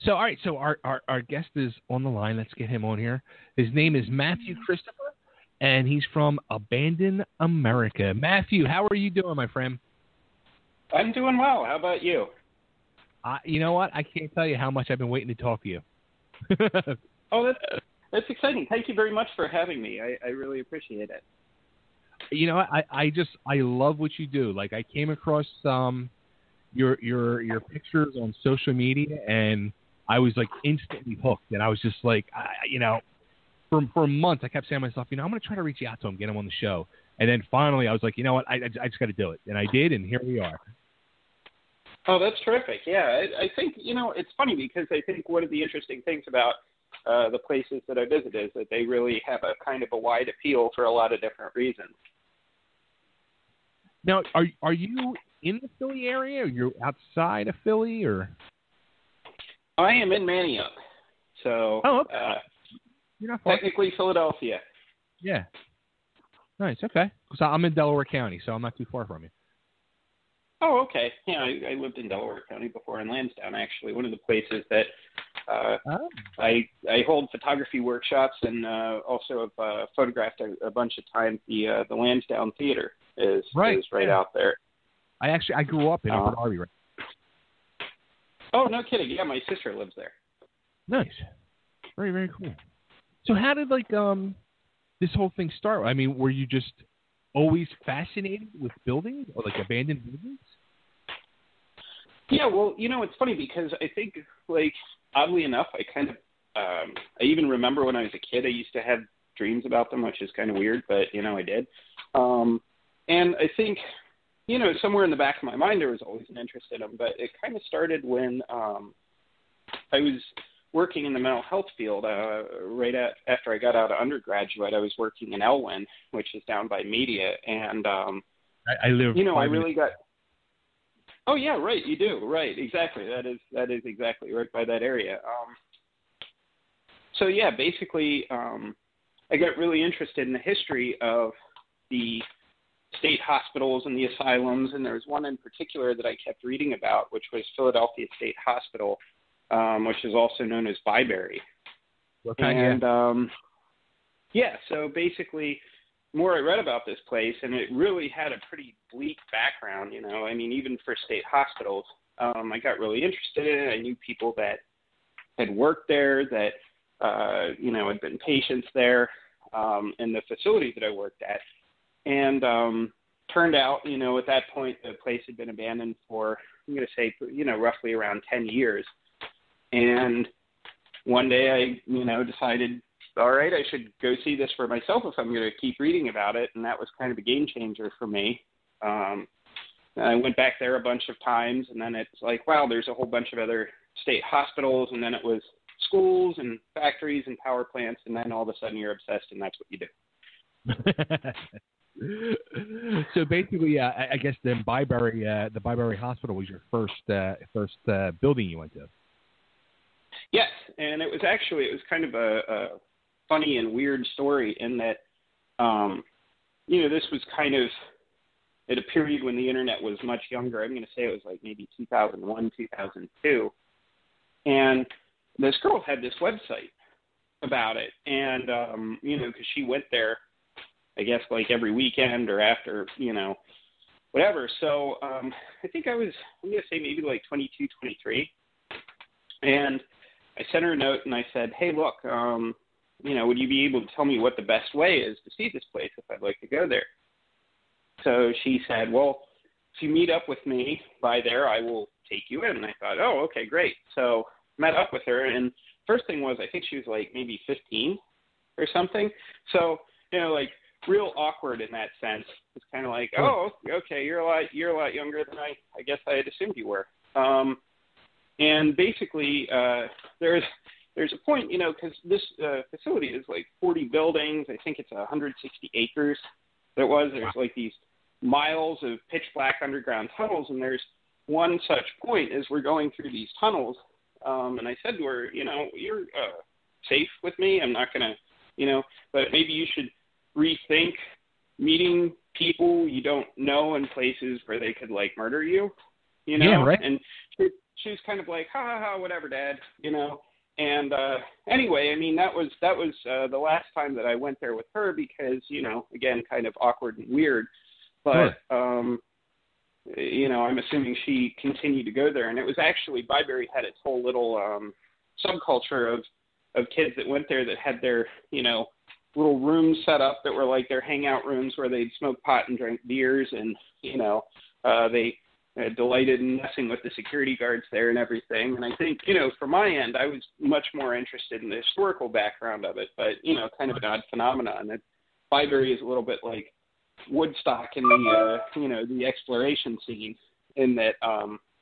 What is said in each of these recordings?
So, all right. So our guest is on the line. Let's get him on here. His name is Matthew Christopher, and he's from Abandon America. Matthew, how are you doing, my friend? I'm doing well. How about you? You know what? I can't tell you how much I've been waiting to talk to you. Oh, that's exciting. Thank you very much for having me. I really appreciate it. You know, I love what you do. Like, I came across your pictures on social media, and I was like instantly hooked. And I was just like, for months I kept saying to myself, I'm going to try to reach out to him, get him on the show. And then finally I was like, you know what, I just got to do it, and I did, and here we are. Oh, that's terrific. Yeah, I think it's funny because I think one of the interesting things about the places that I visit is that they really have a kind of a wide appeal for a lot of different reasons. Now, are you in the Philly area, or you're outside of Philly, or? I am in Manayunk, so okay. You're not far. Technically Philadelphia. Yeah. Nice. Okay. So I'm in Delaware County, so I'm not too far from you. Oh, okay. Yeah, I lived in Delaware County before, in Lansdowne, actually. One of the places that I hold photography workshops, and also have photographed a bunch of times. The Lansdowne Theater is right out there. I grew up in Upper Darby. Right? Oh, no kidding. Yeah, my sister lives there. Nice. Very, very cool. So how did this whole thing start? I mean, were you just always fascinated with buildings, or like abandoned buildings? Yeah, well, it's funny because I think, oddly enough, I kind of, I even remember when I was a kid, I used to have dreams about them, which is kind of weird, but, I did. And I think, somewhere in the back of my mind, there was always an interest in them, but it kind of started when I was working in the mental health field. After I got out of undergraduate, I was working in Elwyn, which is down by Media, and I live. I really got. Oh yeah, right. You do, right? Exactly. That is exactly right by that area. So yeah, basically, I got really interested in the history of the state hospitals and the asylums, and there was one in particular that I kept reading about, which was Philadelphia State Hospital, which is also known as Byberry. Okay, so basically, the more I read about this place, and it really had a pretty bleak background, I mean, even for state hospitals, I got really interested in it. I knew people that had worked there, that, had been patients there, in the facility that I worked at. And turned out, at that point, the place had been abandoned for, I'm going to say, roughly around 10 years. And one day I, decided, all right, I should go see this for myself if I'm going to keep reading about it. And that was kind of a game changer for me. I went back there a bunch of times, and then it's like, wow, there's a whole bunch of other state hospitals. And then it was schools and factories and power plants. And then all of a sudden you're obsessed, and that's what you do. So basically, I guess the Byberry Hospital was your first building you went to. Yes, and it was kind of a funny and weird story in that, this was kind of at a period when the internet was much younger. I'm going to say it was like maybe 2001, 2002, and this girl had this website about it, and because she went there, I guess, like every weekend or after, whatever. So I think I'm going to say maybe like 22, 23. And I sent her a note and I said, hey, look, would you be able to tell me what the best way is to see this place if I'd like to go there? So she said, well, if you meet up with me by there, I will take you in. And I thought, oh, okay, great. So met up with her. And first thing was, I think she was like maybe 15 or something. So, real awkward in that sense. It's kind of like, oh, okay, you're a lot younger than I guess I had assumed you were. And basically, there's a point, because this facility is like 40 buildings. I think it's 160 acres. There's like these miles of pitch black underground tunnels, and there's one such point as we're going through these tunnels. And I said to her, you're safe with me. I'm not going to, but maybe you should rethink meeting people you don't know in places where they could like murder you, Yeah, right. And she was kind of like, ha ha ha, whatever, Dad, you know. And anyway, I mean, that was the last time that I went there with her because, you know, again, kind of awkward and weird. But, you know, I'm assuming she continued to go there. And it was actually, Byberry had its whole little subculture of kids that went there that had their, you know, little rooms set up that were like their hangout rooms where they'd smoke pot and drink beers. And, you know, they delighted in messing with the security guards there and everything. And I think, you know, from my end, I was much more interested in the historical background of it, but, you know, kind of an odd phenomenon. That Byberry is a little bit like Woodstock in the, you know, the exploration scene in that,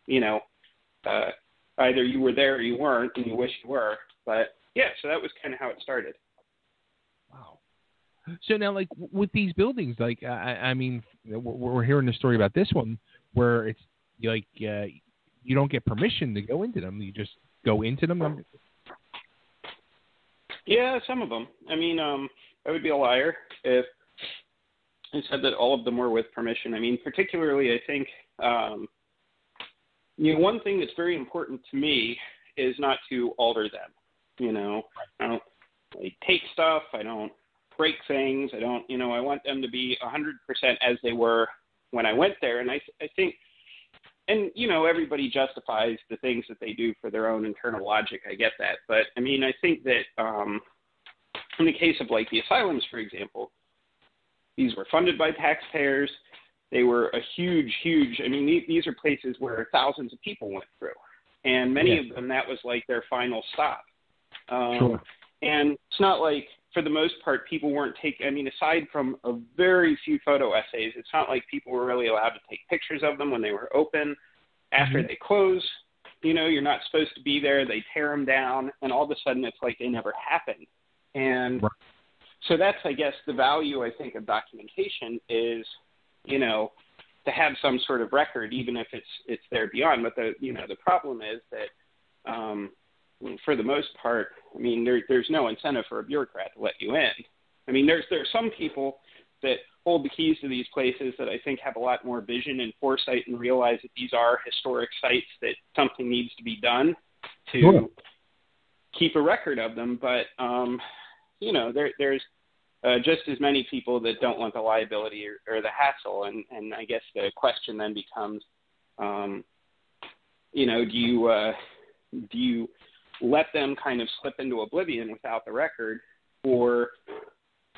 you know, either you were there or you weren't and you wish you were. But, yeah, so that was kind of how it started. Wow. So now, like, with these buildings, like, I mean, we're hearing the story about this one, where it's like you don't get permission to go into them. You just go into them? Yeah, some of them. I mean, I would be a liar if I said that all of them were with permission. I mean, particularly, I think, you know, one thing that's very important to me is not to alter them. You know, I don't take stuff. I don't break things. I don't, you know, I want them to be 100% as they were when I went there. And I think, and, you know, everybody justifies the things that they do for their own internal logic. I get that. But, I mean, I think that in the case of, like, the asylums, for example, these were funded by taxpayers. They were a huge, I mean, these are places where thousands of people went through. And many of them, that was, like, their final stop. Sure. And it's not like, for the most part, people weren't taking, I mean, aside from a very few photo essays, it's not like people were really allowed to take pictures of them when they were open. After they close, you know, you're not supposed to be there. They tear them down, and all of a sudden it's like they never happened. And so that's, I guess, the value, I think, of documentation is, you know, to have some sort of record, even if it's there beyond. But the, you know, the problem is that, for the most part, I mean, there's no incentive for a bureaucrat to let you in. I mean, there's some people that hold the keys to these places that I think have a lot more vision and foresight and realize that these are historic sites, that something needs to be done to keep a record of them. But, you know, there's just as many people that don't want the liability or the hassle. And I guess the question then becomes, you know, do you let them kind of slip into oblivion without the record, or,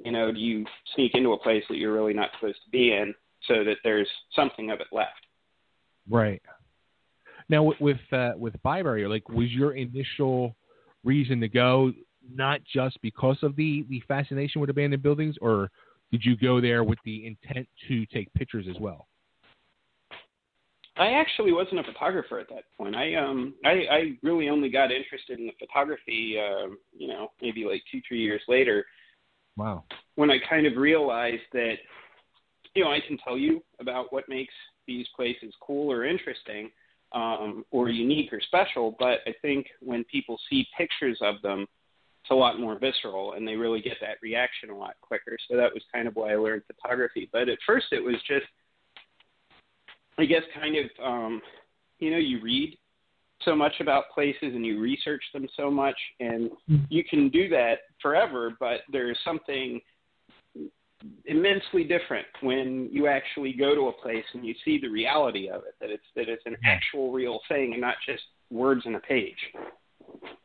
you know, do you sneak into a place that you're really not supposed to be in so that there's something of it left? Right. Now, with Byberry, like, was your initial reason to go not just because of the fascination with abandoned buildings, or did you go there with the intent to take pictures as well? I actually wasn't a photographer at that point. I really only got interested in the photography, you know, maybe like 2-3 years later. Wow. When I kind of realized that, you know, I can tell you about what makes these places cool or interesting, or unique or special, but I think when people see pictures of them, it's a lot more visceral, and they really get that reaction a lot quicker. So that was kind of why I learned photography. But at first it was just, I guess, kind of, you know, you read so much about places and you research them so much, and you can do that forever, but there's something immensely different when you actually go to a place and you see the reality of it, that it's an actual real thing and not just words on a page.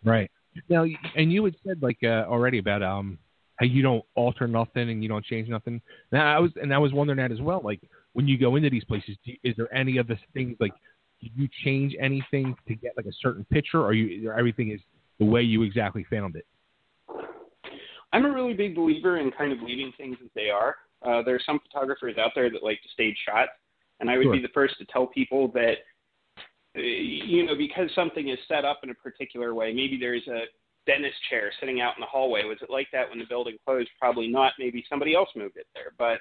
Right. Now, and you had said, like, already about how you don't alter nothing and you don't change nothing. Now, I was wondering that as well. Like, when you go into these places, is there any of the things, like, do you change anything to get, like, a certain picture, or everything is the way you exactly found it? I'm a really big believer in kind of leaving things as they are. There are some photographers out there that like to stage shots, and I would be the first to tell people that, you know, because something is set up in a particular way, maybe there's a dentist chair sitting out in the hallway. Was it like that when the building closed? Probably not. Maybe somebody else moved it there. But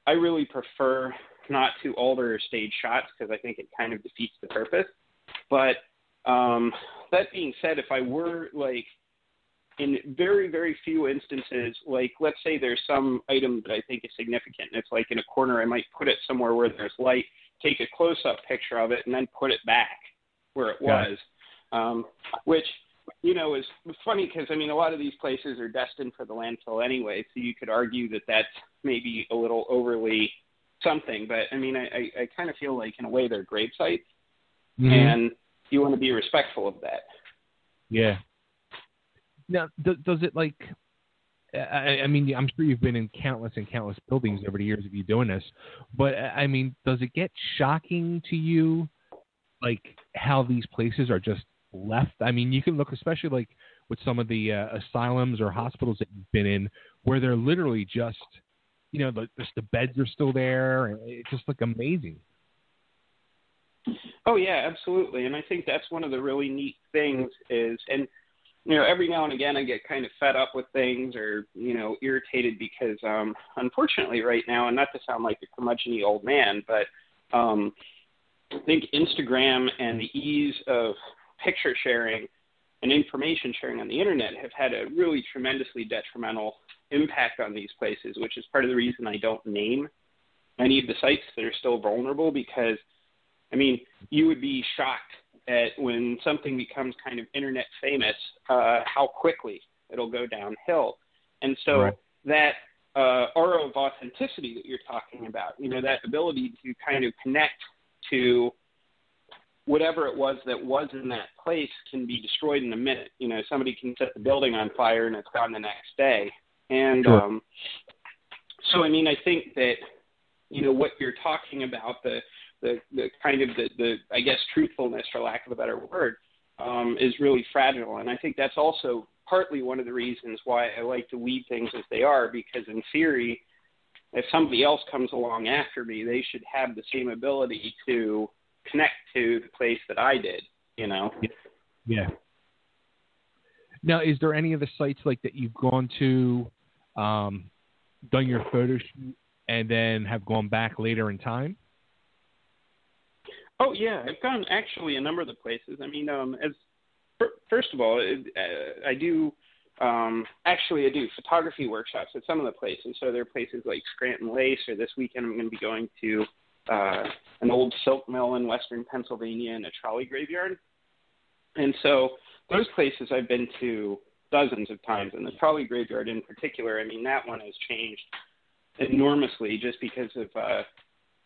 I really prefer not to alter or stage shots because I think it kind of defeats the purpose. But that being said, if I were, like, in very, very few instances, like, let's say there's some item that I think is significant, and it's like in a corner, I might put it somewhere where there's light, take a close-up picture of it, and then put it back. where it was, which, you know, is funny because, I mean, a lot of these places are destined for the landfill anyway, so you could argue that that's maybe a little overly something. But, I mean, I kind of feel like, in a way, they're grave sites, and you want to be respectful of that. Yeah. Now, does it, like, I mean, I'm sure you've been in countless and countless buildings over the years of you doing this, but, I mean, does it get shocking to you, like, how these places are just left? I mean, you can look, especially, like, with some of the asylums or hospitals that you've been in, where they're literally just, you know, the beds are still there, and it's just, like, amazing. Oh, yeah, absolutely. And I think that's one of the really neat things is, and, you know, every now and again I get kind of fed up with things or, you know, irritated because, unfortunately right now, and not to sound like a curmudgeon-y old man, but I think Instagram and the ease of picture sharing and information sharing on the internet have had a really tremendously detrimental impact on these places, which is part of the reason I don't name any of the sites that are still vulnerable because, I mean, you would be shocked at when something becomes kind of internet famous, how quickly it'll go downhill. And so that aura of authenticity that you're talking about, you know, that ability to kind of connect to whatever it was that was in that place can be destroyed in a minute. You know, somebody can set the building on fire and it's gone the next day. And so, I mean, I think that, you know, what you're talking about, the kind of the I guess truthfulness, for lack of a better word, is really fragile. And I think that's also partly one of the reasons why I like to leave things as they are, because in theory, if somebody else comes along after me, they should have the same ability to connect to the place that I did, you know? Yeah. Now, is there any of the sites like that you've gone to, done your photo shoot, and then have gone back later in time? Oh, yeah. I've gone actually a number of the places. I mean, first of all, I do photography workshops at some of the places. So there are places like Scranton Lace, or this weekend I'm going to be going to an old silk mill in western Pennsylvania and a trolley graveyard. And so those places I've been to dozens of times, and the trolley graveyard in particular, I mean, that one has changed enormously just because of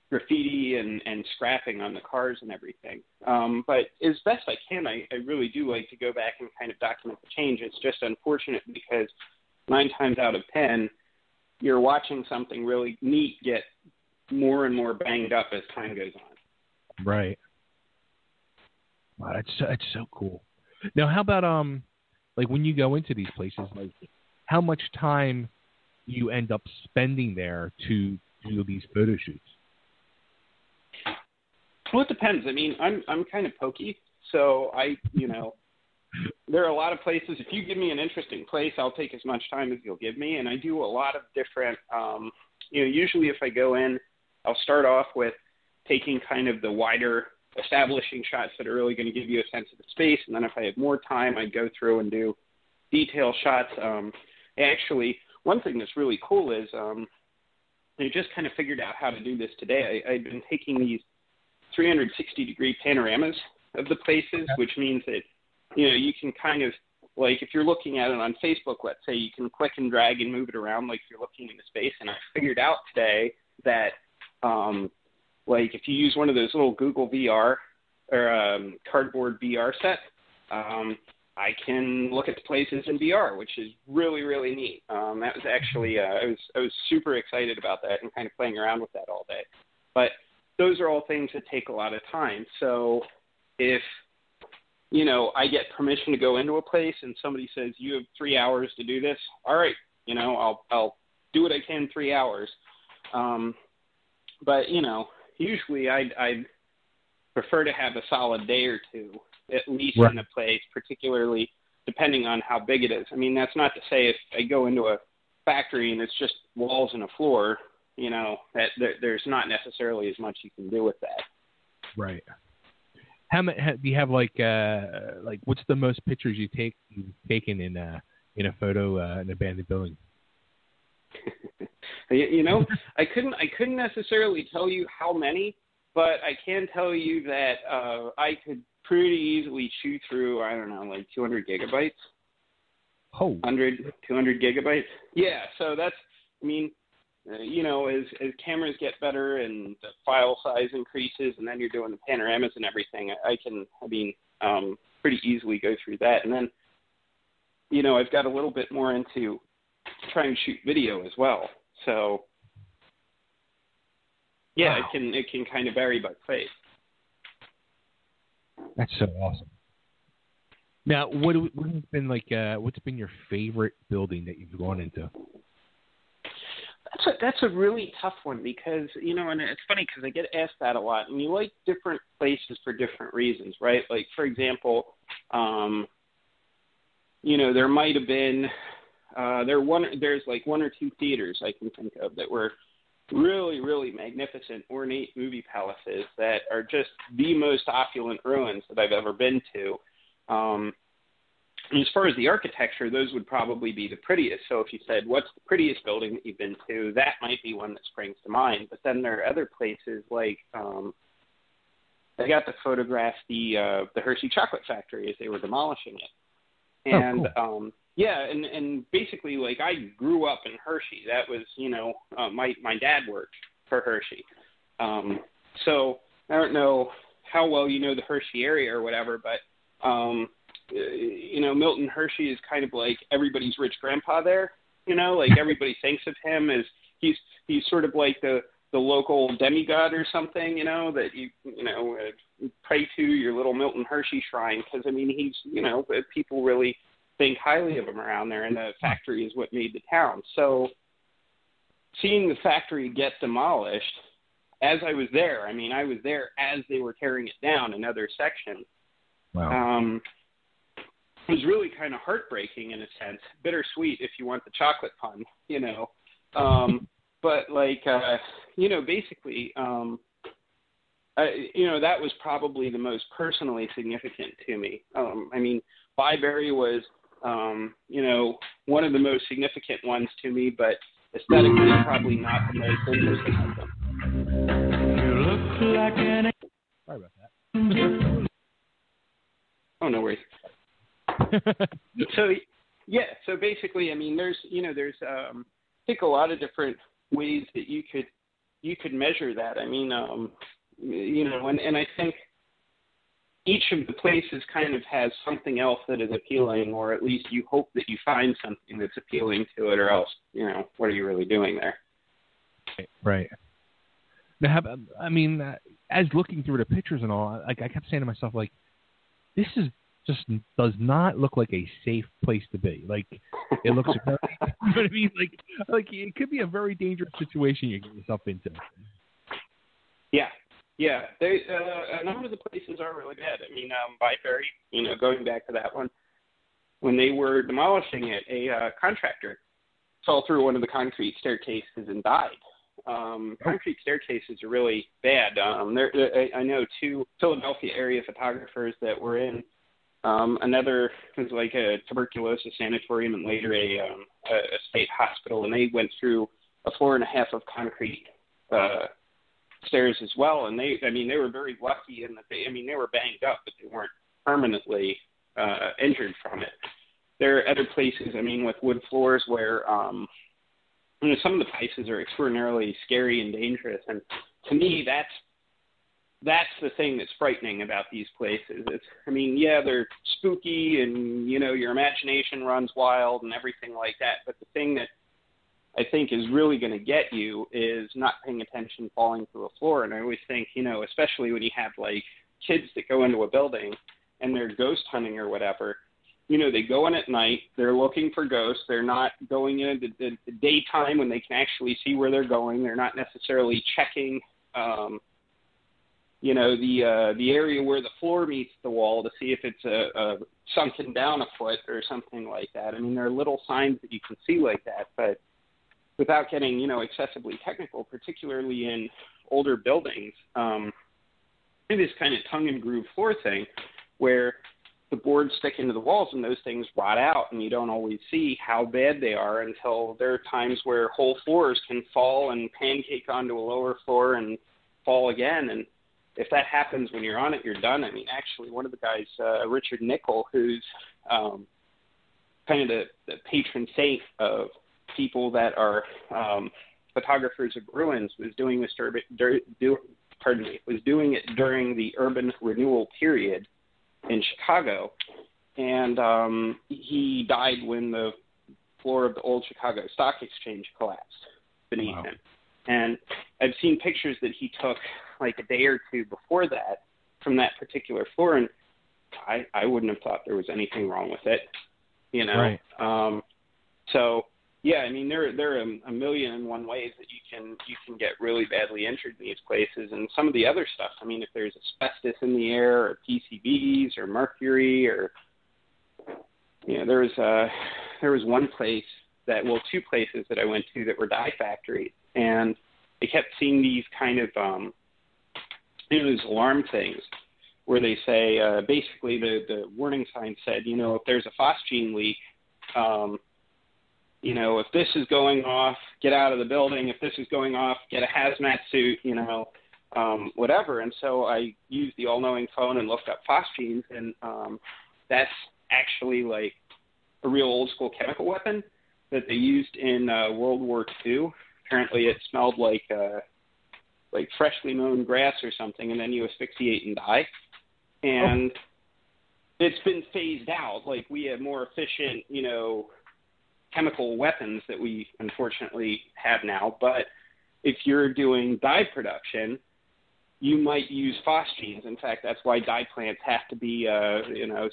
graffiti and scrapping on the cars and everything. But as best I can, I really do like to go back and kind of document the change. It's just unfortunate because 9 times out of 10, you're watching something really neat get more and more banged up as time goes on. Right. Wow, that's so cool. Now, how about like when you go into these places, like how much time you end up spending there to do these photo shoots? Well, it depends. I mean, I'm kind of pokey, so there are a lot of places. If you give me an interesting place, I'll take as much time as you'll give me, and I do a lot of different. Usually if I go in, I'll start off with taking kind of the wider establishing shots that are really going to give you a sense of the space, and then if I have more time, I'd go through and do detail shots. Actually, one thing that's really cool is I just kind of figured out how to do this today. I've been taking these 360-degree panoramas of the places, which means that, you know, you can kind of, like, if you're looking at it on Facebook, let's say, you can click and drag and move it around like you're looking into space. And I figured out today that, like, if you use one of those little Google VR or cardboard VR set, I can look at the places in VR, which is really, really neat. That was actually, I was super excited about that and kind of playing around with that all day. But those are all things that take a lot of time. So if, you know, I get permission to go into a place and somebody says, you have 3 hours to do this, all right, you know, I'll do what I can in 3 hours. But, you know, usually I'd prefer to have a solid day or two, at least in a place, particularly depending on how big it is. I mean, that's not to say if I go into a factory and it's just walls and a floor, you know, that there's not necessarily as much you can do with that. Right. Do you have like what's the most pictures you've taken in a photo in an abandoned building? You know, I couldn't necessarily tell you how many, but I can tell you that I could pretty easily chew through, I don't know, like 200 gigabytes. Oh. 100, 200 gigabytes. Yeah, so that's, I mean, as cameras get better and the file size increases and then you're doing the panoramas and everything, pretty easily go through that. And then, I've got a little bit more into trying to shoot video as well. So, yeah, wow. It can kind of vary by place. That's so awesome. Now, what's been your favorite building that you've gone into? That's a really tough one because, and it's funny because I get asked that a lot. And you like different places for different reasons, right? Like, for example, there might have been there's like one or two theaters I can think of that were really, really magnificent, ornate movie palaces that are just the most opulent ruins that I've ever been to. And as far as the architecture, those would probably be the prettiest. So if you said, what's the prettiest building that you've been to, that might be one that springs to mind. But then there are other places like I got to photograph the Hershey Chocolate Factory as they were demolishing it. And, cool. And basically, like, I grew up in Hershey. That was, my dad worked for Hershey. So I don't know how well you know the Hershey area or whatever, but, Milton Hershey is kind of like everybody's rich grandpa there. Like everybody thinks of him as he's sort of like the local demigod or something, that you pray to your little Milton Hershey shrine. Because, he's, people really think highly of him around there, and the factory is what made the town. So seeing the factory get demolished, as I was there, I was there as they were tearing it down, another section. Wow. It was really kind of heartbreaking in a sense, bittersweet if you want the chocolate pun, but like, basically, that was probably the most personally significant to me. Byberry was, one of the most significant ones to me, but aesthetically probably not the most interesting of them. You look like an... Sorry about that. Oh, no worries. So basically, there's I think a lot of different ways that you could measure that. And I think each of the places kind of has something else that is appealing, or at least you hope that you find something that's appealing to it, or else, what are you really doing there? Right. Now, as looking through the pictures and all, like I kept saying to myself, like, this is just does not look like a safe place to be. Like, it looks very, you know what I mean? Like it could be a very dangerous situation you get yourself into. Yeah. A number of the places are really bad. Byberry, going back to that one, when they were demolishing it, a contractor fell through one of the concrete staircases and died. Concrete staircases are really bad. I know two Philadelphia area photographers that were in another was like a tuberculosis sanatorium and later a state hospital, and they went through a floor and a half of concrete stairs as well. And they were very lucky in that they were banged up, but they weren't permanently injured from it. There are other places, with wood floors where some of the places are extraordinarily scary and dangerous. And to me, that's the thing that's frightening about these places. They're spooky and, your imagination runs wild and everything like that. But the thing that I think is really going to get you is not paying attention, falling through a floor. And I always think, especially when you have like kids that go into a building and they're ghost hunting or whatever, they go in at night, they're looking for ghosts. They're not going in at the daytime when they can actually see where they're going. They're not necessarily checking, the area where the floor meets the wall to see if it's sunken down a foot or something like that. There are little signs that you can see like that, but without getting, excessively technical, particularly in older buildings, this kind of tongue and groove floor thing where the boards stick into the walls and those things rot out, and you don't always see how bad they are until there are times where whole floors can fall and pancake onto a lower floor and fall again. And if that happens when you're on it, you're done. I mean, actually, one of the guys, Richard Nickel, who's kind of the patron saint of people that are photographers of ruins, was doing this was doing it during the urban renewal period in Chicago, and he died when the floor of the old Chicago Stock Exchange collapsed beneath him. And I've seen pictures that he took like a day or two before that from that particular floor, and I wouldn't have thought there was anything wrong with it, you know. Right. So yeah, I mean there are a million and one ways that you can get really badly injured in these places, and some of the other stuff. I mean, if there's asbestos in the air, or PCBs, or mercury, or there was one place two places that I went to that were dye factories, and I kept seeing these kind of these alarm things where they say basically the warning sign said, if there's a phosgene leak, if this is going off, get out of the building. If this is going off, get a hazmat suit, whatever. And so I used the all-knowing phone and looked up phosgenes, and that's actually like a real old-school chemical weapon that they used in World War II. Apparently it smelled like freshly mown grass or something, and then you asphyxiate and die. And it's been phased out. Like, we have more efficient, chemical weapons that we unfortunately have now. But if you're doing dye production, you might use phosgenes. In fact, that's why dye plants have to be,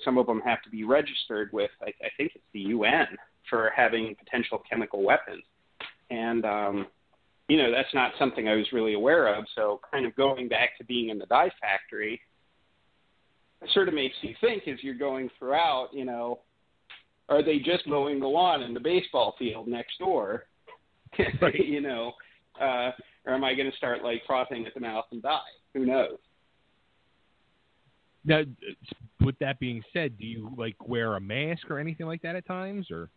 some of them have to be registered with, I think it's the UN, for having potential chemical weapons. And, that's not something I was really aware of. So kind of going back to being in the dye factory, it sort of makes you think as you're going throughout, are they just mowing the lawn in the baseball field next door? Right. Or am I going to start like frothing at the mouth and die? Who knows? Now, with that being said, do you like wear a mask or anything like that at times, or?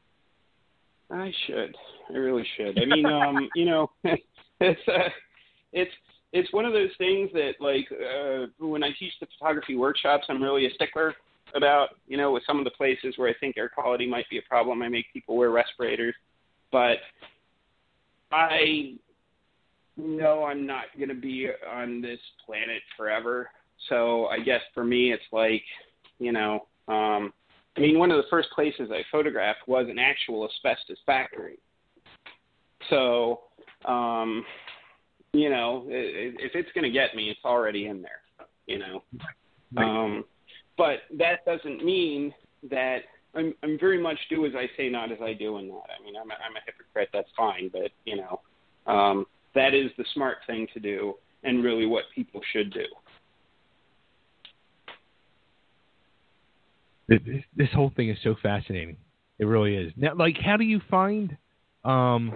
I should. I really should. I mean, it's one of those things that, like, when I teach the photography workshops, I'm really a stickler about, with some of the places where I think air quality might be a problem, I make people wear respirators. But I know I'm not going to be on this planet forever. So I guess for me, it's like, one of the first places I photographed was an actual asbestos factory. So, if it's going to get me, it's already in there, Right. But that doesn't mean that I'm very much do as I say, not as I do in that. I mean, I'm a hypocrite. That's fine. But, that is the smart thing to do and really what people should do. This whole thing is so fascinating. It really is. Now, like, how do you find, I'm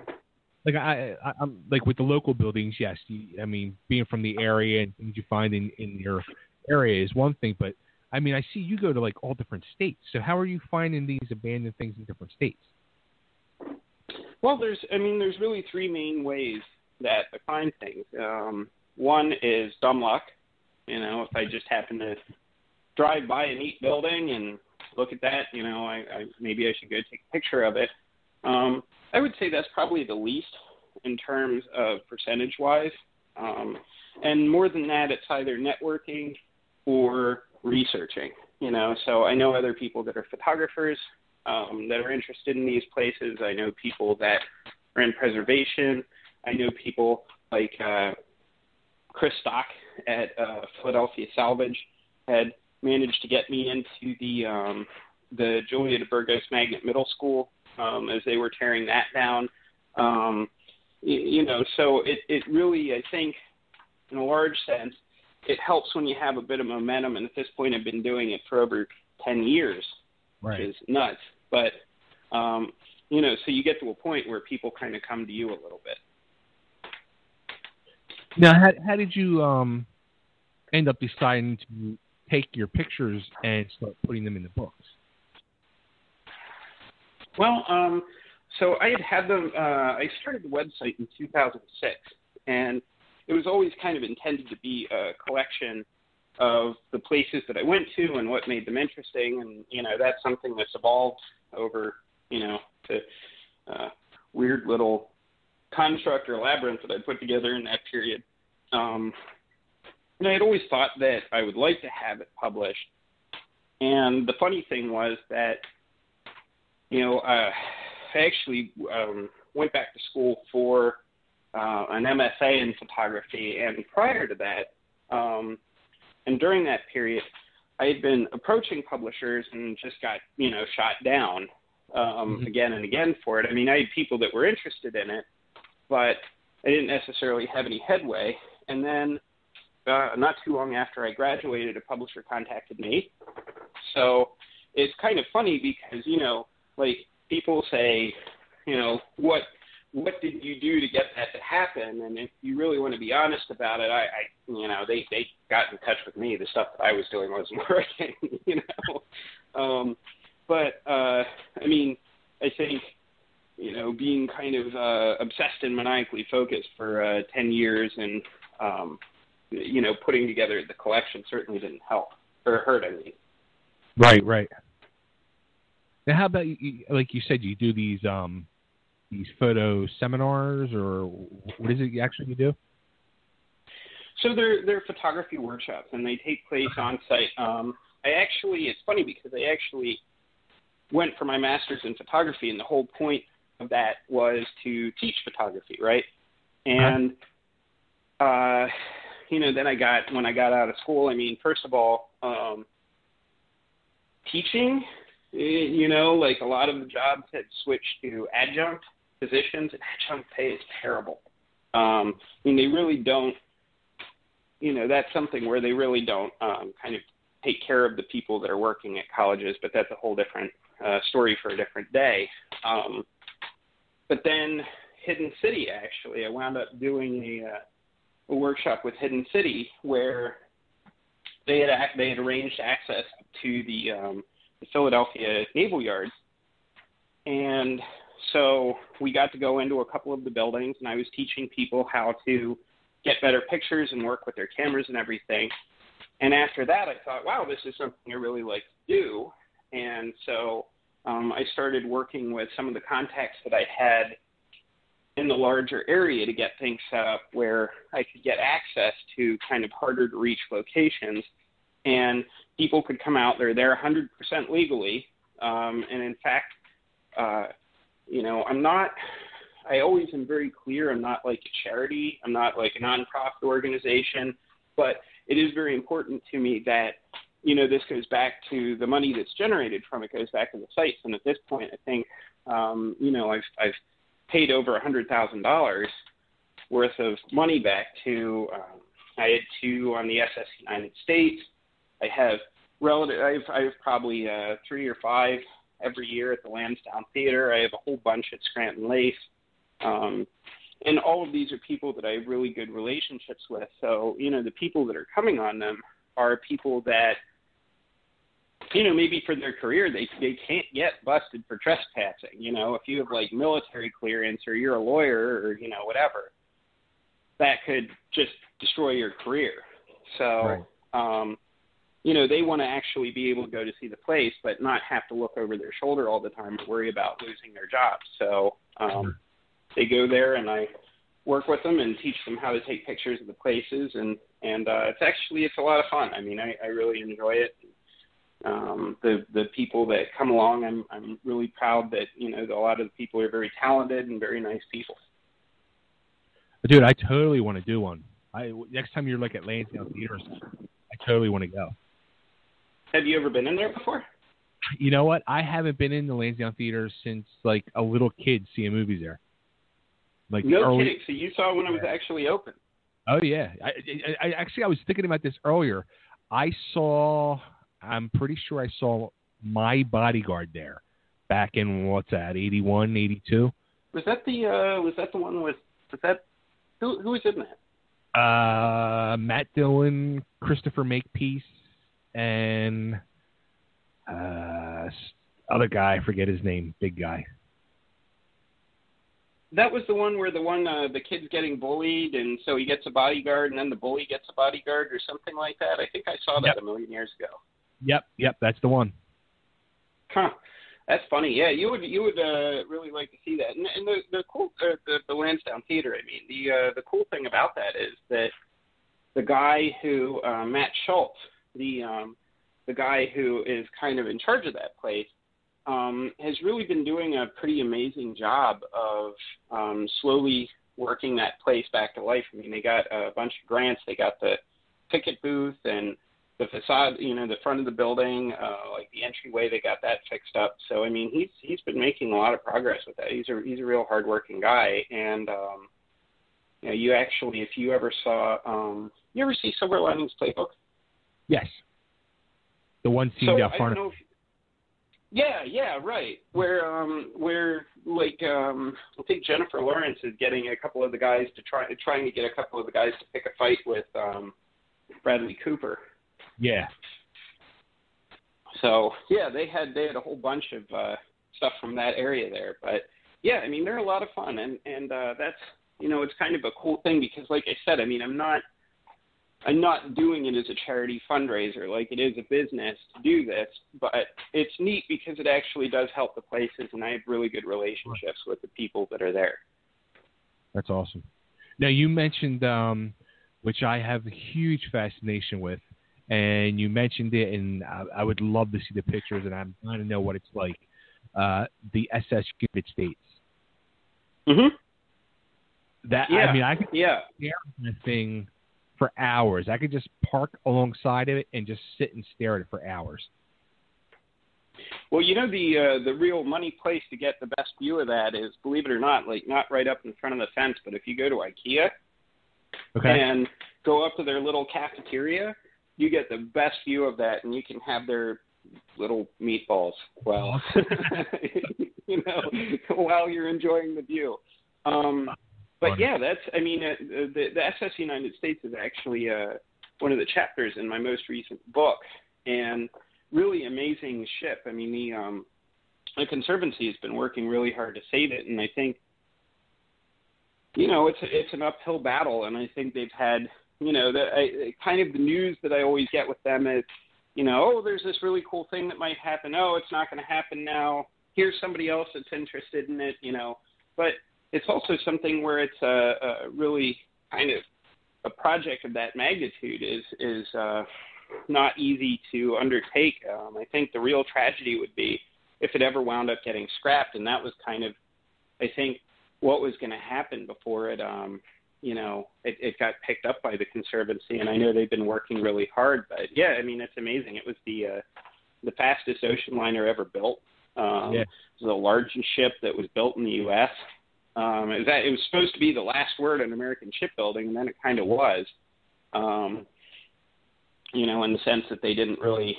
like with the local buildings? Yes, being from the area and things you find in your area is one thing. But I see you go to like all different states. So how are you finding these abandoned things in different states? Well, there's really three main ways that I find things. One is dumb luck. If I just happen to drive by a neat building and look at that, maybe I should go take a picture of it. I would say that's probably the least in terms of percentage-wise. And more than that, it's either networking or researching, So I know other people that are photographers that are interested in these places. I know people that are in preservation. I know people like Chris Stock at Philadelphia Salvage had managed to get me into the Julia de Burgos Magnet Middle School as they were tearing that down. So it really, I think, in a large sense, it helps when you have a bit of momentum. And at this point, I've been doing it for over 10 years, Right. Which is nuts. But, so you get to a point where people kind of come to you a little bit. Now, how did you end up deciding to take your pictures and start putting them in the books? Well, so I had them. I started the website in 2006, and it was always kind of intended to be a collection of the places that I went to and what made them interesting. And, you know, that's something that's evolved over, you know, to weird little construct or labyrinth that I put together in that period. And I had always thought that I would like to have it published. And the funny thing was that, you know, I actually went back to school for an MFA in photography. And prior to that, and during that period, I had been approaching publishers and just got, you know, shot down again and again for it. I mean, I had people that were interested in it, but I didn't necessarily have any headway. And then not too long after I graduated, a publisher contacted me. So it's kind of funny because, you know, like people say, you know, what did you do to get that to happen? And if you really want to be honest about it, I you know, they got in touch with me. The stuff that I was doing wasn't working, you know. But I mean, I think, you know, being kind of obsessed and maniacally focused for 10 years and, you know, putting together the collection certainly didn't help or hurt, I mean. Right. Now, how about, like you said, you do these photo seminars, or what is it you do? So they're photography workshops, and they take place on site. It's funny because I actually went for my master's in photography, and the whole point of that was to teach photography, right? And, you know, then when I got out of school, I mean, first of all, teaching, you know, like a lot of the jobs had switched to adjunct positions, and adjunct pay is terrible. I mean, they really don't, you know, that's something where they really don't kind of take care of the people that are working at colleges, but that's a whole different story for a different day. But then Hidden City, actually, I wound up doing a workshop with Hidden City where they had arranged access to the Philadelphia Naval Yards. And so we got to go into a couple of the buildings, and I was teaching people how to get better pictures and work with their cameras and everything. And after that, I thought, wow, this is something I really like to do. And so I started working with some of the contacts that I had in the larger area to get things set up where I could get access to kind of harder to reach locations, and people could come out. They're there 100% legally. And in fact, you know, I always am very clear, I'm not like a charity, I'm not like a nonprofit organization, but it is very important to me that, you know, this goes back to the money that's generated from it goes back to the sites. And at this point, I think, you know, I've paid over $100,000 worth of money back to, I had 2 on the SS United States. I have probably 3 or 5 every year at the Lansdowne Theater. I have a whole bunch at Scranton Lace. And all of these are people that I have really good relationships with. So, you know, the people that are coming on them are people that, you know, maybe for their career, they can't get busted for trespassing. You know, if you have like military clearance or you're a lawyer or, you know, whatever, that could just destroy your career. So, right. You know, they want to actually be able to go to see the place, but not have to look over their shoulder all the time and worry about losing their jobs. So they go there, and I work with them and teach them how to take pictures of the places, and it's a lot of fun. I mean, I really enjoy it. The people that come along, I'm really proud that, you know, a lot of the people are very talented and very nice people. Dude, I totally want to do one. Next time you're like at Lansdowne Theaters, I totally want to go. Have you ever been in there before? You know what? I haven't been in the Lansdowne Theater since like a little kid seeing movies there. Like no kidding. So you saw when it was actually open? Oh yeah. I was thinking about this earlier. I'm pretty sure I saw My Bodyguard there back in, what's that, 81, 82? Was that the one with, who was in that? Matt Dillon, Christopher Makepeace, and other guy, I forget his name, big guy. that was the one where the kid's getting bullied, and so he gets a bodyguard, and then the bully gets a bodyguard, or something like that. I think I saw that a million years ago. Yep, that's the one. Huh. That's funny. Yeah, you would really like to see that. And the cool the Lansdowne Theater. I mean, the cool thing about that is that the guy who Matt Schultz, the guy who is kind of in charge of that place, has really been doing a pretty amazing job of slowly working that place back to life. I mean, they got a bunch of grants. They got the ticket booth and the facade, the front of the building, like the entryway, they got that fixed up. So, I mean, he's been making a lot of progress with that. He's a real hardworking guy. And, you actually, if you ever saw, you ever see Silver Linings Playbook? Yes. The one scene down front of. Yeah, right. Where like I think Jennifer Lawrence is getting a couple of the guys trying to get a couple of the guys to pick a fight with Bradley Cooper. Yeah. So yeah, they had a whole bunch of stuff from that area there. But yeah, I mean they're a lot of fun, and that's it's kind of a cool thing because like I said, I mean I'm not doing it as a charity fundraiser like it is a business to do this, but it's neat because it actually does help the places, and I have really good relationships with the people that are there. That's awesome. Now you mentioned, which I have a huge fascination with, and you mentioned it, and I would love to see the pictures, and I'm trying to know what it's like. The SS United States. Mm-hmm. I could stare at that thing for hours. I could just park alongside of it and just sit and stare at it for hours. Well, the real money place to get the best view of that is, believe it or not, like not right up in front of the fence, but if you go to IKEA and go up to their little cafeteria, you get the best view of that, and you can have their little meatballs while you're enjoying the view. But yeah, the SS United States is actually one of the chapters in my most recent book, and really amazing ship. I mean, the Conservancy has been working really hard to save it, and I think it's an uphill battle, and I think they've had kind of the news that I always get with them is, there's this really cool thing that might happen. Oh, it's not going to happen now. Here's somebody else that's interested in it, But it's also something where it's a really kind of a project of that magnitude is not easy to undertake. I think the real tragedy would be if it ever wound up getting scrapped, and that was kind of, I think, what was going to happen before it it got picked up by the Conservancy, and I know they've been working really hard. But yeah, I mean, it's amazing. It was the fastest ocean liner ever built. It was the largest ship that was built in the U.S. It was supposed to be the last word on American shipbuilding, and then it kind of was. In the sense that they didn't really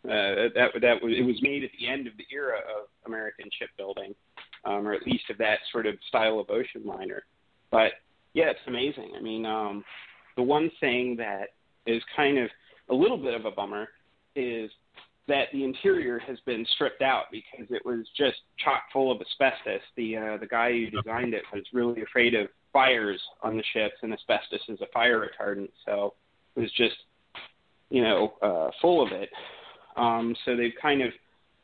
it was made at the end of the era of American shipbuilding, or at least of that sort of style of ocean liner. But yeah, it's amazing. I mean, the one thing that is kind of a little bit of a bummer is that the interior has been stripped out because it was just chock full of asbestos. The guy who designed it was really afraid of fires on the ships, and asbestos is a fire retardant, so it was just full of it. So they've kind of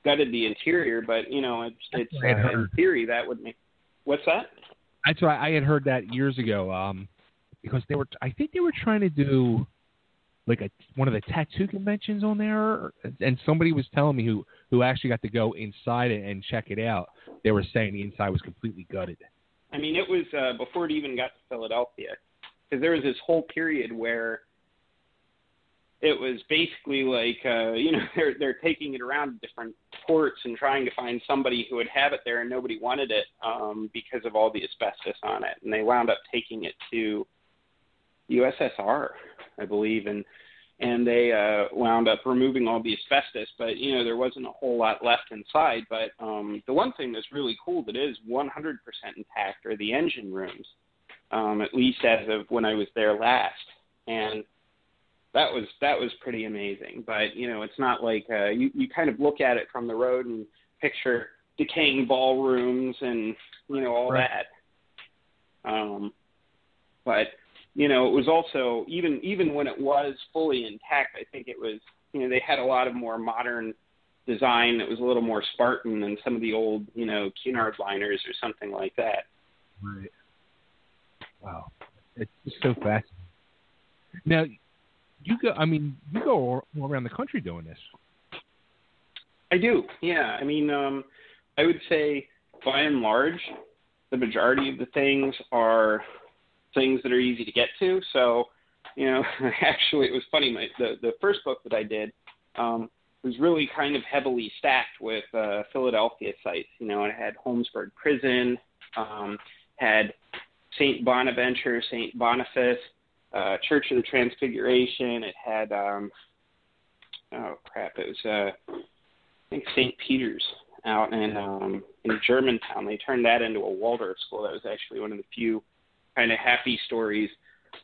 gutted the interior, but it's in theory that would make. What's that? That's right. I had heard that years ago, because I think they were trying to do like one of the tattoo conventions on there, and somebody was telling me who actually got to go inside it and check it out. They were saying the inside was completely gutted. I mean, it was before it even got to Philadelphia, because there was this whole period where it was basically like they're taking it around different ports and trying to find somebody who would have it there, and nobody wanted it because of all the asbestos on it, and they wound up taking it to USSR, I believe, and they wound up removing all the asbestos, but there wasn't a whole lot left inside. But the one thing that's really cool that is 100% intact are the engine rooms, at least as of when I was there last, and that was pretty amazing. But it's not like you kind of look at it from the road and picture decaying ballrooms and all right. that. But, you know, it was also, even when it was fully intact, I think it was, you know, they had a lot of more modern design that was a little more Spartan than some of the old, you know, Cunard liners or something like that. Right. Wow. It's just so fascinating. Now, you go all around the country doing this. I do, yeah. I mean, I would say by and large, the majority of the things are things that are easy to get to. So, you know, actually, it was funny. The first book that I did was really kind of heavily stacked with Philadelphia sites. You know, it had Holmesburg Prison, had St. Bonaventure, St. Boniface, Church of the Transfiguration. It had, it was, I think St. Peter's out in Germantown. They turned that into a Waldorf school. That was actually one of the few kind of happy stories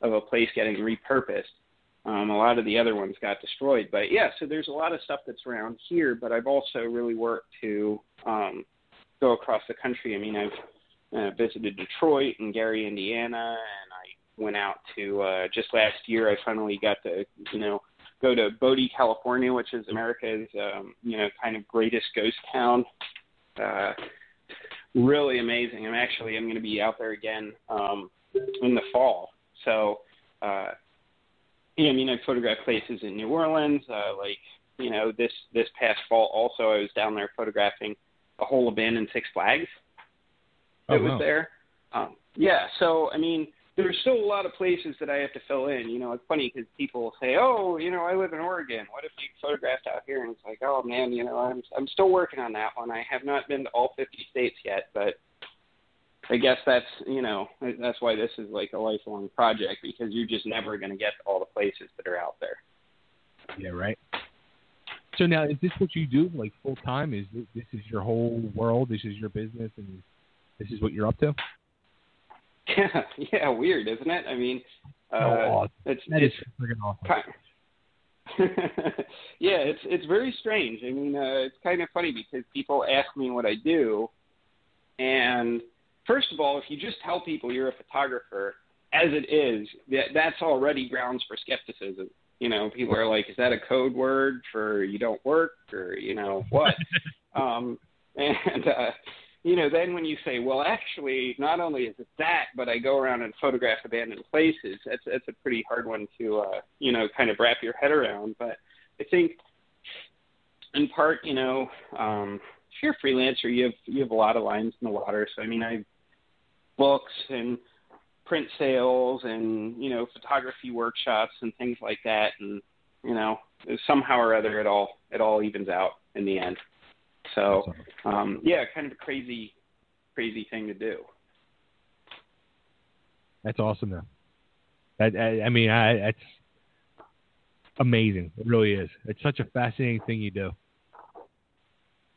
of a place getting repurposed. A lot of the other ones got destroyed. But, yeah, so there's a lot of stuff that's around here, but I've also really worked to go across the country. I mean, I've visited Detroit and Gary, Indiana, and I went out to just last year I finally got to, you know, go to Bodie, California, which is America's, you know, kind of greatest ghost town. Really amazing. I'm going to be out there again in the fall. So, yeah, I mean, I photographed places in New Orleans. Like, you know, this past fall also I was down there photographing a whole abandoned Six Flags that was there. Yeah, so, I mean, there's still a lot of places that I have to fill in. You know, it's funny because people say, oh, you know, I live in Oregon. What if you photographed out here? And it's like, oh, man, you know, I'm still working on that one. I have not been to all 50 states yet, but I guess that's, you know, that's why this is like a lifelong project, because you're just never going to get to all the places that are out there. Yeah, right. So now, is this what you do, like, full-time? This is your whole world? This is your business, and this is what you're up to? Yeah, weird, isn't it? I mean, it's freaking awesome. Yeah, it's very strange. I mean, it's kind of funny because people ask me what I do, and first of all, if you just tell people you're a photographer, as it is, that's already grounds for skepticism. You know, people are like, is that a code word for you don't work, or, you know, what? You know, then when you say, well, actually, not only is it that, but I go around and photograph abandoned places, that's a pretty hard one to, you know, kind of wrap your head around. But I think, in part, you know, if you're a freelancer, you have a lot of lines in the water. So, I mean, I have books and print sales and, you know, photography workshops and things like that. And, you know, somehow or other, it all evens out in the end. So, yeah, kind of a crazy thing to do. That's awesome, though. I mean, it's amazing. It really is. It's such a fascinating thing you do.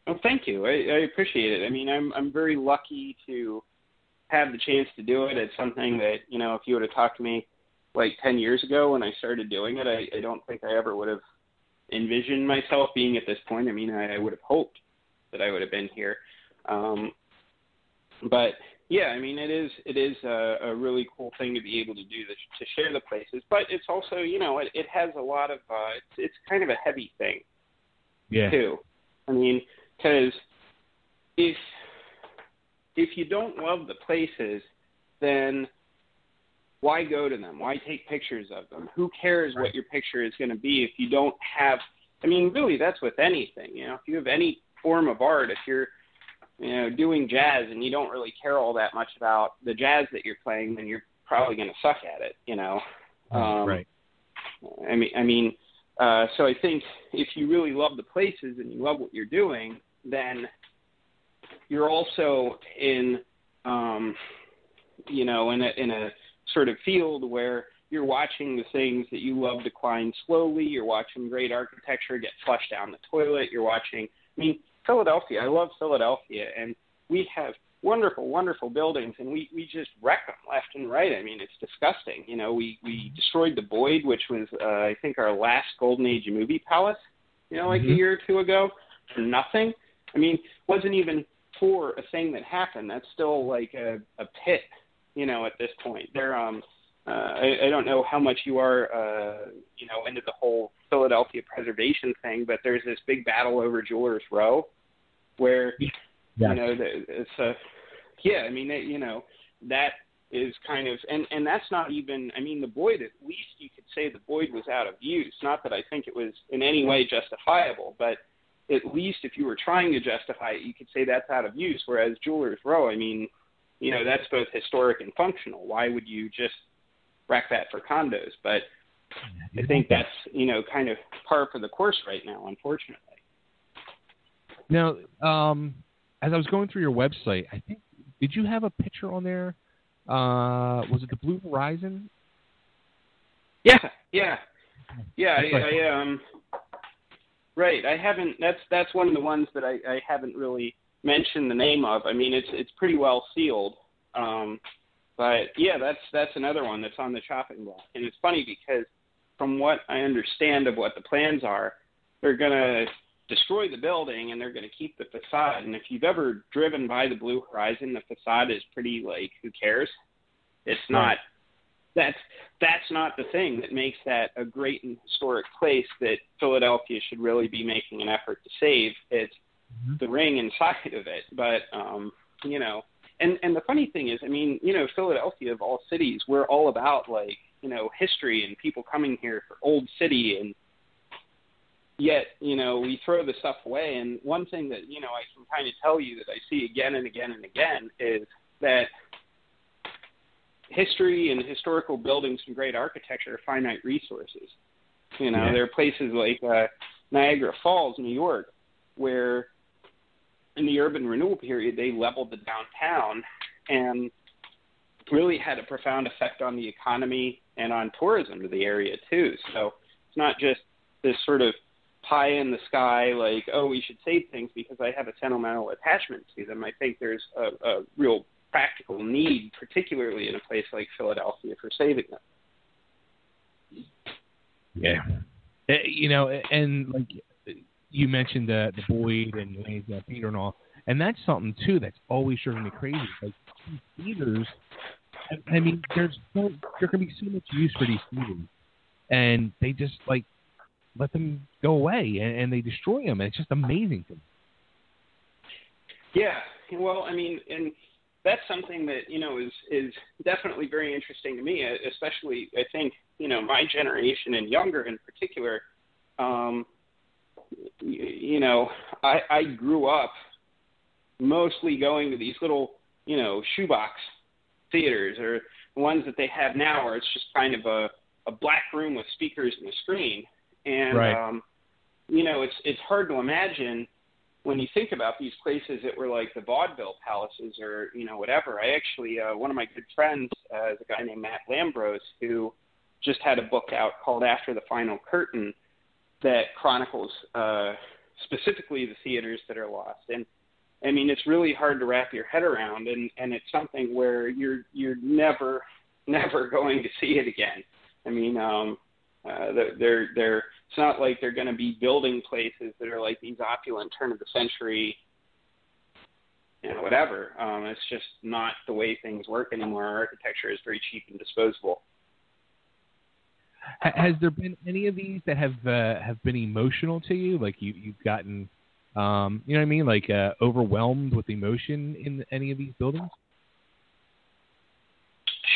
Well, thank you. I appreciate it. I mean, I'm very lucky to have the chance to do it. It's something that, you know, if you would have talked to me like 10 years ago when I started doing it, I don't think I ever would have envisioned myself being at this point. I mean, I would have hoped that I would have been here. But yeah, I mean, it is a really cool thing to be able to do this, to share the places, but it's also, you know, it has a lot of, it's kind of a heavy thing too. I mean, because if you don't love the places, then why go to them? Why take pictures of them? Who cares what your picture is going to be if you don't have, I mean, really, that's with anything, you know, if you have any form of art, if you're, you know, doing jazz and you don't really care all that much about the jazz that you're playing, then you're probably going to suck at it, you know. Right. I mean, so I think if you really love the places and you love what you're doing, then you're also in, you know, in a sort of field where you're watching the things that you love decline slowly. You're watching great architecture get flushed down the toilet. You're watching, I mean, Philadelphia, I love Philadelphia, and we have wonderful, wonderful buildings, and we just wreck them left and right. I mean, it's disgusting. You know, we destroyed the Boyd, which was, I think, our last Golden Age movie palace, you know, like a year or two ago, for nothing. I mean, wasn't even for a thing that happened. That's still like a pit at this point. They're I don't know how much you are into the whole Philadelphia preservation thing, but there's this big battle over Jewelers Row where it's that is kind of, and that's not even, the Boyd, at least you could say the Boyd was out of use. Not that I think it was in any way justifiable, but at least if you were trying to justify it, you could say that's out of use. Whereas Jewelers Row, that's both historic and functional. Why would you just wreck that for condos? But I think that's, kind of par for the course right now, unfortunately. Now, as I was going through your website, I think, did you have a picture on there? Was it the Blue Horizon? Yeah. Right. I haven't. That's one of the ones that I haven't really mentioned the name of. It's pretty well sealed. But yeah, that's another one that's on the chopping block. And it's funny because from what I understand of what the plans are, they're going to destroy the building and they're going to keep the facade. And if you've ever driven by the Blue Horizon, the facade is pretty who cares? It's not. That's not the thing that makes that a great and historic place that Philadelphia should really be making an effort to save. It's the ring inside of it. But, and the funny thing is, Philadelphia of all cities, we're all about history and people coming here for old city, and yet, we throw the stuff away. And one thing that, I can kind of tell you that I see again and again and again is that history and historical buildings and great architecture are finite resources. There are places like Niagara Falls, New York, where in the urban renewal period, they leveled the downtown and really had a profound effect on the economy and on tourism to the area too. So it's not just this sort of pie in the sky, we should save things because I have a sentimental attachment to them. I think there's a real practical need, particularly in a place like Philadelphia, for saving them. Yeah. And you mentioned the Boyd and Peter and all, and that's something too that's always driven me crazy. Theaters, there can be so much use for these theaters, and they just let them go away and they destroy them, and it's just amazing to me. Yeah, well, and that's something that is definitely very interesting to me, especially I think my generation and younger in particular. I grew up mostly going to these little, shoebox theaters, or the ones that they have now where it's just kind of a black room with speakers and a screen. And, right. It's hard to imagine when you think about these places that were like the vaudeville palaces or, whatever. I actually, one of my good friends is a guy named Matt Lambrose, who just had a book out called After the Final Curtain that chronicles specifically the theaters that are lost. And it's really hard to wrap your head around, and it's something where you're never going to see it again. It's not like they're going to be building places that are like these opulent turn of the century, whatever. It's just not the way things work anymore. Our architecture is very cheap and disposable. Has there been any of these that have been emotional to you? Like you've gotten, overwhelmed with emotion in any of these buildings?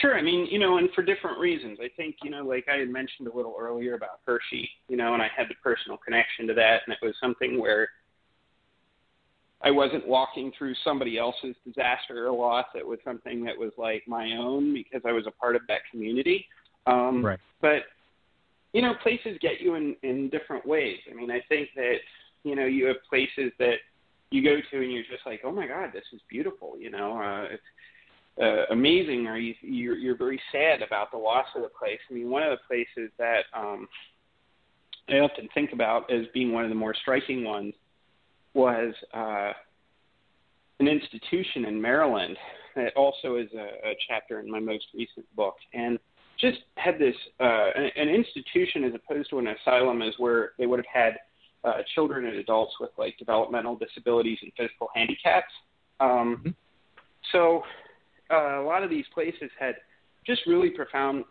Sure. And for different reasons. I think, like I had mentioned a little earlier about Hershey, and I had the personal connection to that, and it was something where I wasn't walking through somebody else's disaster or loss. It was something that was like my own because I was a part of that community. Right. But, places get you in different ways. I think that, you have places that you go to and you're just like, oh my God, this is beautiful. It's amazing, or you're very sad about the loss of the place. One of the places that I often think about as being one of the more striking ones was an institution in Maryland that also is a chapter in my most recent book, and just had this an institution as opposed to an asylum is where they would have had children and adults with developmental disabilities and physical handicaps. So a lot of these places had just really profound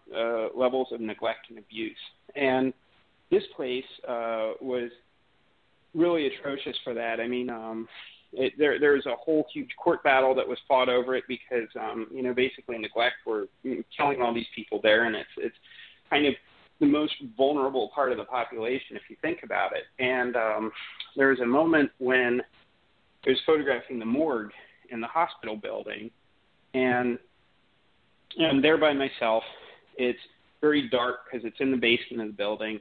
levels of neglect and abuse. And this place was really atrocious for that. I mean, there was a whole huge court battle that was fought over it because, basically neglect were killing all these people there, and it's kind of the most vulnerable part of the population if you think about it. And there was a moment when I was photographing the morgue in the hospital building, and I'm there by myself. It's very dark because it's in the basement of the building,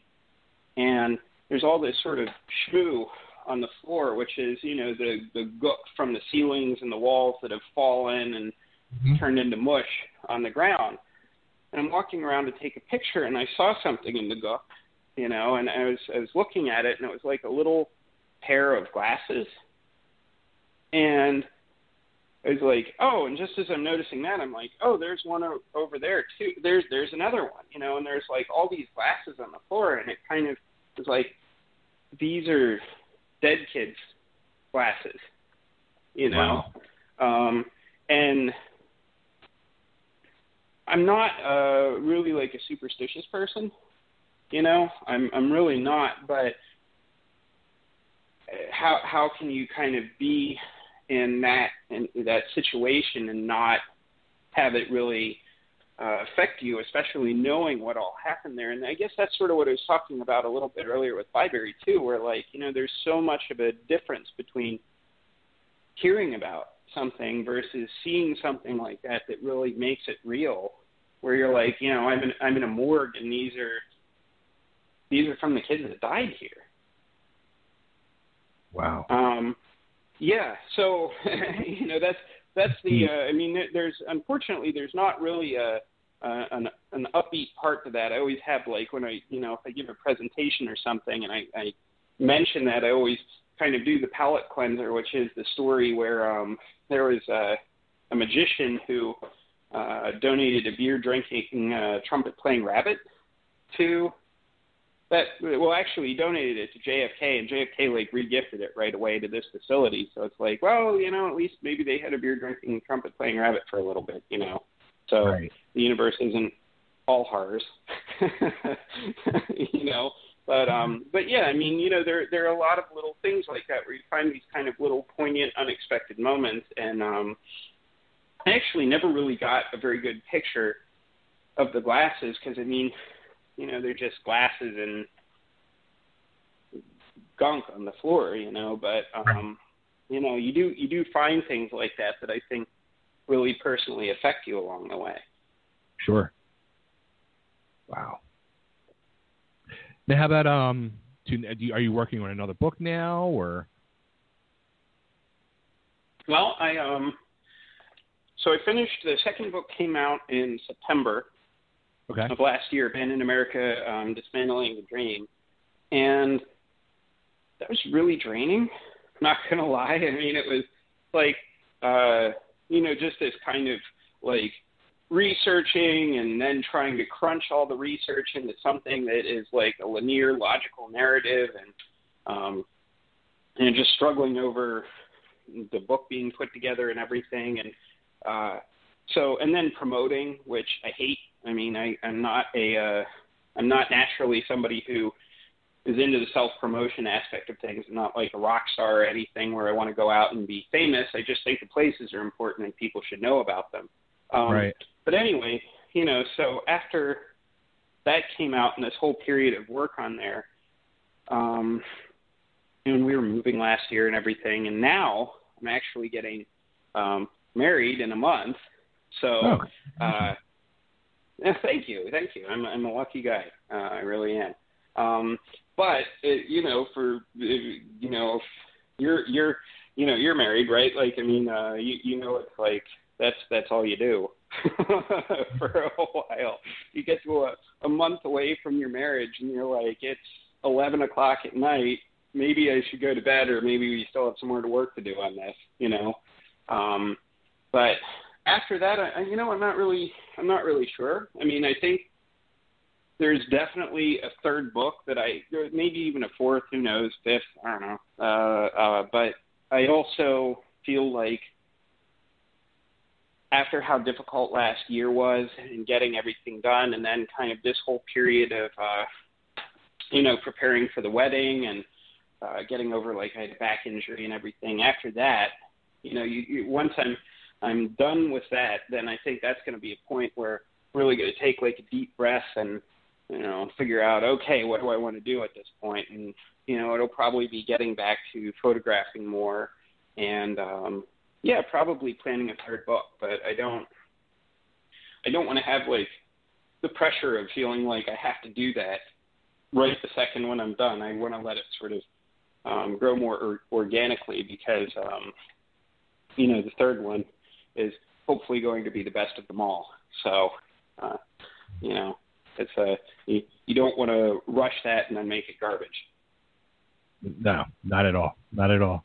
and there's all this sort of schmoo on the floor, which is, the gook from the ceilings and the walls that have fallen and turned into mush on the ground. And I'm walking around to take a picture, and I saw something in the gook, and I was looking at it, and it was like a little pair of glasses. And I was like, oh, and just as I'm noticing that, I'm like, oh, there's one over there too. There's another one, and there's like all these glasses on the floor, and it kind of was like, these are dead kids' glasses, Wow. And I'm not really like a superstitious person, I'm really not, but how can you kind of be in that situation and not have it really affect you, especially knowing what all happened there? And I guess that's sort of what I was talking about a little bit earlier with Byberry too, where there's so much of a difference between hearing about something versus seeing something like that really makes it real, where you're like, I'm in a morgue, and these are from the kids that died here. Wow. Yeah. So, that's the, unfortunately, there's not really an upbeat part to that. I always have, like, when if I give a presentation or something and I mention that, I always kind of do the palate cleanser, which is the story where there was a magician who donated a beer drinking, trumpet playing rabbit to he donated it to JFK, and JFK regifted it right away to this facility. So it's like, well, at least maybe they had a beer drinking, trumpet playing rabbit for a little bit, So Right. The universe isn't all horrors, But yeah, there are a lot of little things like that where you find these kind of little poignant, unexpected moments, and I actually never really got a very good picture of the glasses because they're just glasses and gunk on the floor, but, you do find things like that I think really personally affect you along the way. Sure. Wow. Now, how about, are you working on another book now, or? Well, so I finished, the second book came out in September of last year, Abandoned America, Dismantling the Dream. And that was really draining, not going to lie. It was like, just this kind of like researching and then trying to crunch all the research into something that is like a linear, logical narrative, and just struggling over the book being put together and everything. And and then promoting, which I hate. I'm not naturally somebody who is into the self-promotion aspect of things. I'm not like a rock star or anything where I want to go out and be famous. I just think the places are important and people should know about them. Right. But anyway, so after that came out and this whole period of work on there, and we were moving last year and everything, and now I'm actually getting married in a month. So, thank you. I'm a lucky guy. I really am. But you're married, right? It's like that's all you do for a while. You get to a month away from your marriage, and you're like, it's 11 o'clock at night. Maybe I should go to bed, or maybe we still have some more work to do on this, But after that, I'm not really sure. I think there's definitely a third book that maybe even a fourth, who knows, fifth, I don't know. But I also feel like after how difficult last year was in getting everything done, and then kind of this whole period of, preparing for the wedding and getting over, like, I had a back injury and everything. After that, once I'm done with that, then I think that's going to be a point where I'm really going to take, like, a deep breath and, figure out, okay, what do I want to do at this point? And, it'll probably be getting back to photographing more and, probably planning a third book, but I don't want to have, like, the pressure of feeling like I have to do that right the second when I'm done. I want to let it sort of grow more organically because, the third one is hopefully going to be the best of them all. So, it's you don't want to rush that and then make it garbage. No, not at all. Not at all.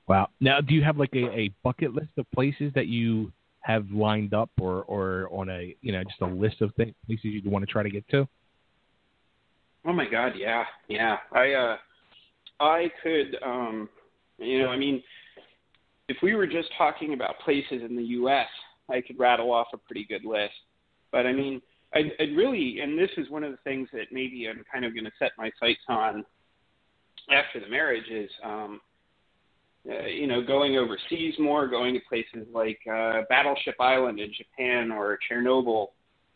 Wow. Now, do you have like a bucket list of places that you have lined up or on a, just a list of places you want to try to get to? Oh my God. Yeah. Yeah. I could, if we were just talking about places in the U.S., I could rattle off a pretty good list. But I mean, I'd really, and this is one of the things that maybe I'm kind of going to set my sights on after the marriage is, going overseas more, going to places like Battleship Island in Japan or Chernobyl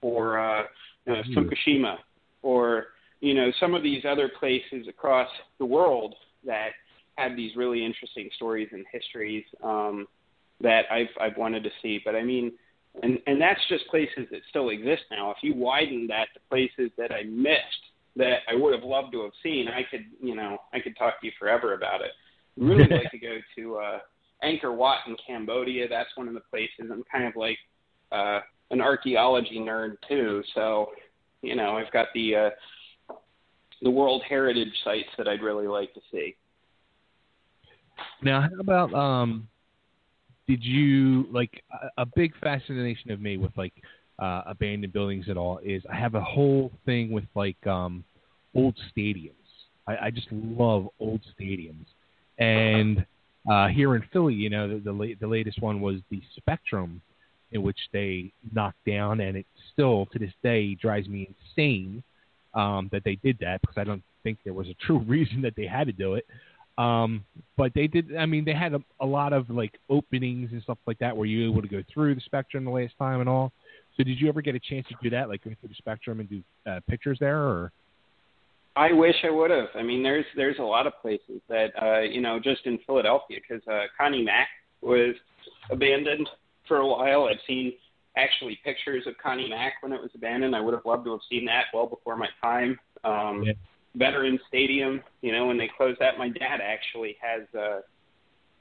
or Fukushima or, some of these other places across the world that have these really interesting stories and histories that I've wanted to see. But I mean, and that's just places that still exist now. If you widen that to places that I missed that I would have loved to have seen, I could talk to you forever about it. I'd really like to go to Angkor Wat in Cambodia. That's one of the places. I'm kind of like an archaeology nerd too, so I've got the World Heritage sites that I'd really like to see. Now, how about did you like a big fascination of me with like abandoned buildings and all is I have a whole thing with like old stadiums. I just love old stadiums. And here in Philly, the latest one was the Spectrum, in which they knocked down, and it still to this day drives me insane that they did that because I don't think there was a true reason that they had to do it. But they did. I mean, they had a lot of like openings and stuff like that where you were able to go through the Spectrum the last time and all. So did you ever get a chance to do that, like go through the Spectrum and do pictures there, or? I wish I would have. I mean, there's a lot of places that, just in Philadelphia, because Connie Mack was abandoned for a while. I've seen actually pictures of Connie Mack when it was abandoned. I would have loved to have seen that well before my time. Yeah. Veterans Stadium, when they closed that, my dad actually has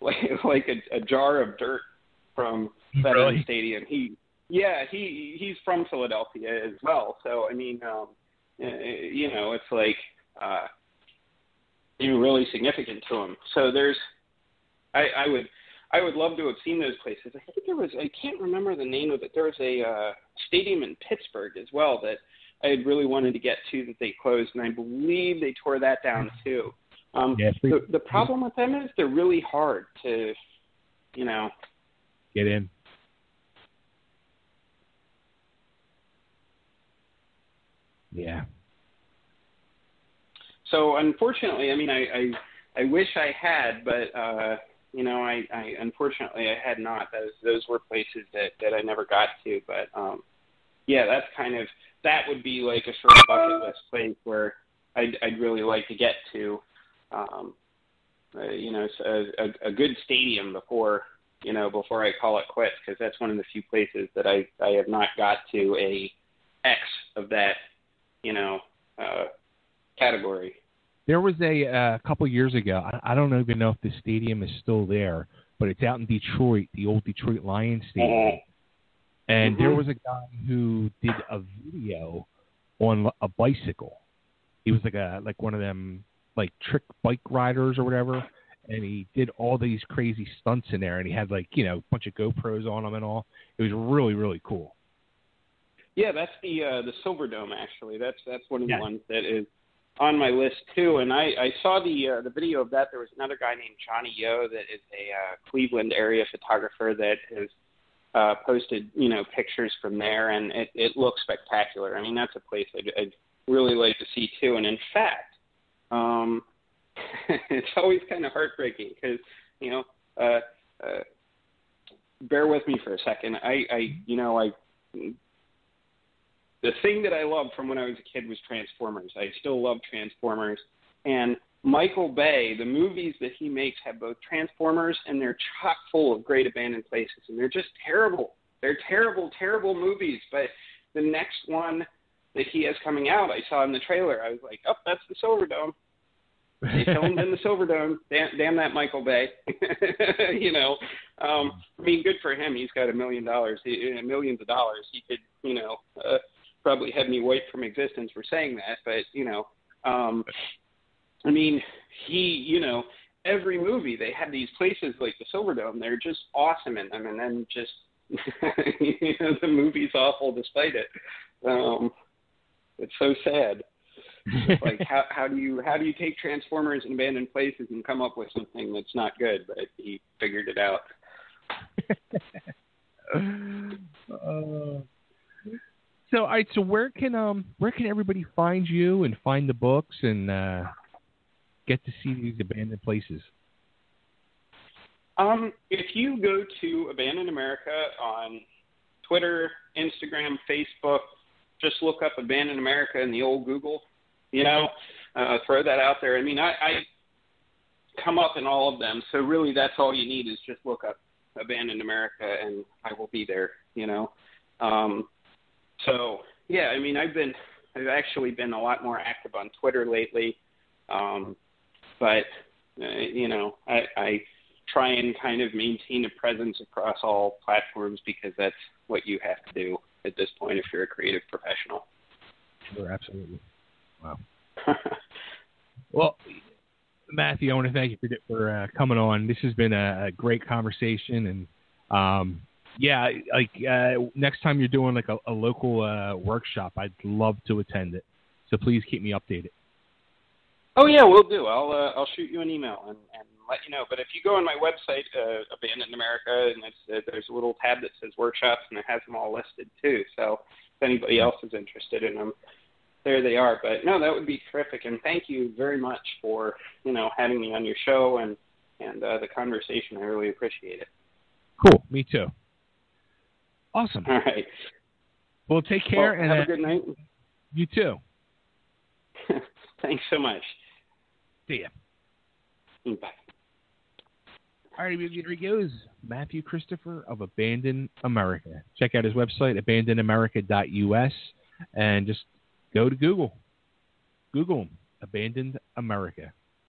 like a jar of dirt from Veterans Really? Stadium. He's from Philadelphia as well. So, I mean, it's like, really significant to him. So I would love to have seen those places. I think I can't remember the name of it. There was a stadium in Pittsburgh as well that I had really wanted to get to that they closed, and I believe they tore that down too. The problem with them is they're really hard to, get in. Yeah. So unfortunately, I mean, I wish I had, but I unfortunately I had not. Those were places that I never got to. But that's that would be like a sort of bucket list place where I'd really like to get to. A good stadium before I call it quits, because that's one of the few places that I have not got to a X of that category. There was a couple years ago, I don't even know if the stadium is still there, but it's out in Detroit, the old Detroit Lions Stadium. And there was a guy who did a video on a bicycle. He was like one of them like trick bike riders or whatever, and he did all these crazy stunts in there, and he had like a bunch of GoPros on him and all. It was really, really cool. Yeah, that's the Silver Dome actually. That's one of the ones that is on my list too. And I saw the video of that. There was another guy named Johnny Yo that is a Cleveland area photographer that has posted, pictures from there, and it looks spectacular. I mean, that's a place I'd really like to see too. And in fact, it's always kind of heartbreaking because, bear with me for a second. The thing that I loved from when I was a kid was Transformers. I still love Transformers. And Michael Bay, the movies that he makes have both Transformers and they're chock full of great abandoned places. And they're just terrible. They're terrible, terrible movies. But the next one that he has coming out, I saw in the trailer. I was like, oh, that's the Silverdome. They filmed in the Silverdome. Damn that Michael Bay. I mean, good for him. He's got $1 million, millions of dollars. He could, probably have me wiped from existence for saying that. But, I mean, every movie they have these places like the Silverdome. They're just awesome in them. And then just, the movie's awful despite it. It's so sad. It's like how do you take Transformers and abandoned places and come up with something that's not good? But he figured it out. So, all right. So, where can everybody find you and find the books and get to see these abandoned places? If you go to Abandoned America on Twitter, Instagram, Facebook, just look up Abandoned America in the old Google. Throw that out there. I mean, I come up in all of them, so really that's all you need is just look up Abandoned America, and I will be there. So yeah, I mean, I've actually been a lot more active on Twitter lately, but I try and kind of maintain a presence across all platforms because that's what you have to do at this point if you're a creative professional. Sure, absolutely. Wow. Well, Matthew, I want to thank you for coming on. This has been a great conversation, and next time you're doing like a local workshop, I'd love to attend it. So please keep me updated. Oh yeah, we'll do. I'll shoot you an email and let you know. But if you go on my website, Abandoned America, and there's a little tab that says workshops, and it has them all listed too. So if anybody else is interested in them, there they are. But no, that would be terrific. And thank you very much for having me on your show and the conversation. I really appreciate it. Cool. Me too. Awesome. All right. Well, take care and have a good night. You too. Thanks so much. See ya. Bye. All right, here he goes. Matthew Christopher of Abandoned America. Check out his website, abandonedamerica.us, and just go to Google. Google him, Abandoned America.